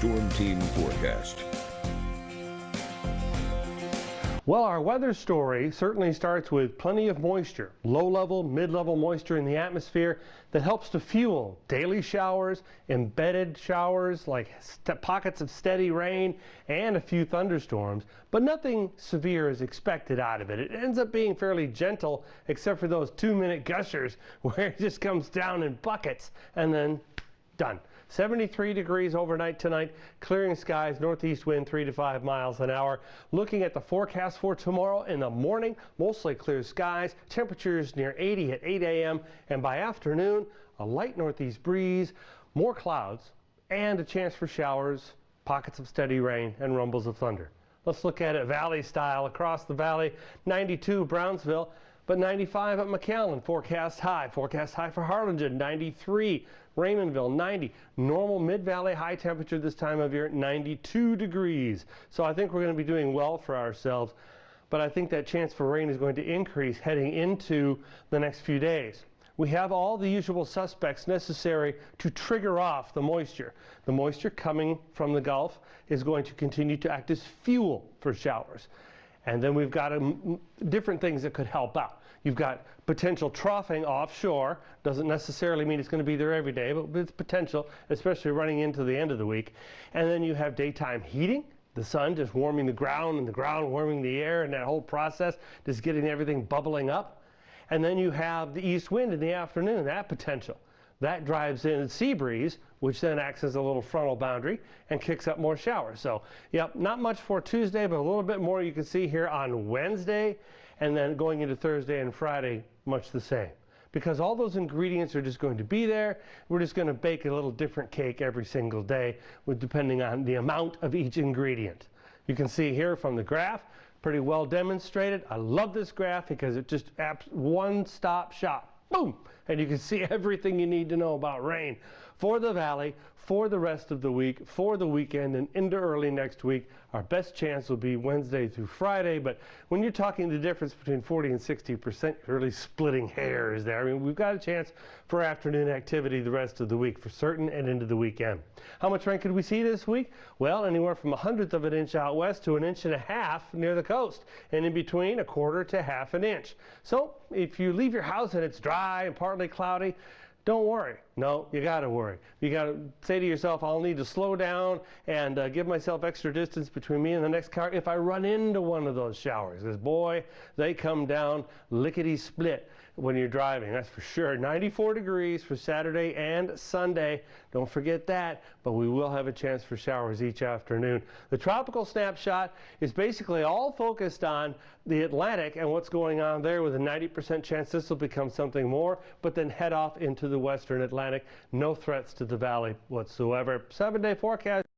Storm Team forecast. Well, our weather story certainly starts with plenty of moisture, low-level, mid-level moisture in the atmosphere that helps to fuel daily showers, embedded showers like pockets of steady rain, and a few thunderstorms, but nothing severe is expected out of it. It ends up being fairly gentle, except for those 2-minute gushers where it just comes down in buckets and then done. 73 degrees overnight tonight, clearing skies, northeast wind 3 to 5 miles an hour. Looking at the forecast for tomorrow in the morning, mostly clear skies, temperatures near 80 at 8 a.m. and by afternoon, a light northeast breeze, more clouds, and a chance for showers, pockets of steady rain, and rumbles of thunder. Let's look at it valley style across the valley. 92 Brownsville, but 95 at McAllen, forecast high. Forecast high for Harlingen, 93. Raymondville, 90. Normal mid-valley high temperature this time of year, 92 degrees. So I think we're going to be doing well for ourselves, but I think that chance for rain is going to increase heading into the next few days. We have all the usual suspects necessary to trigger off the moisture. The moisture coming from the Gulf is going to continue to act as fuel for showers. And then we've got different things that could help out. You've got potential troughing offshore. Doesn't necessarily mean it's going to be there every day, but it's potential, especially running into the end of the week. And then you have daytime heating, the sun just warming the ground and the ground warming the air, and that whole process just getting everything bubbling up. And then you have the east wind in the afternoon, that potential. That drives in sea breeze, which then acts as a little frontal boundary and kicks up more showers. So, yep, not much for Tuesday, but a little bit more you can see here on Wednesday, and then going into Thursday and Friday, much the same. Because all those ingredients are just going to be there. We're just going to bake a little different cake every single day, depending on the amount of each ingredient. You can see here from the graph, pretty well demonstrated. I love this graph because it just one-stop shop. Boom! And you can see everything you need to know about rain for the valley, for the rest of the week, for the weekend, and into early next week. Our best chance will be Wednesday through Friday, but when you're talking the difference between 40 and 60%, you're really splitting hairs there. I mean, we've got a chance for afternoon activity the rest of the week for certain and into the weekend. How much rain could we see this week? Well, anywhere from 1/100 of an inch out west to 1.5 inches near the coast, and in between 1/4 to 1/2 inch. So if you leave your house and it's dry and partly cloudy, don't worry. No, you got to worry. You got to say to yourself, I'll need to slow down and give myself extra distance between me and the next car if I run into one of those showers. Because, boy, they come down lickety-split when you're driving, that's for sure. 94 degrees for Saturday and Sunday. Don't forget that, but we will have a chance for showers each afternoon. The tropical snapshot is basically all focused on the Atlantic and what's going on there with a 90% chance this will become something more, but then head off into the western Atlantic. No threats to the valley whatsoever. 7-day forecast.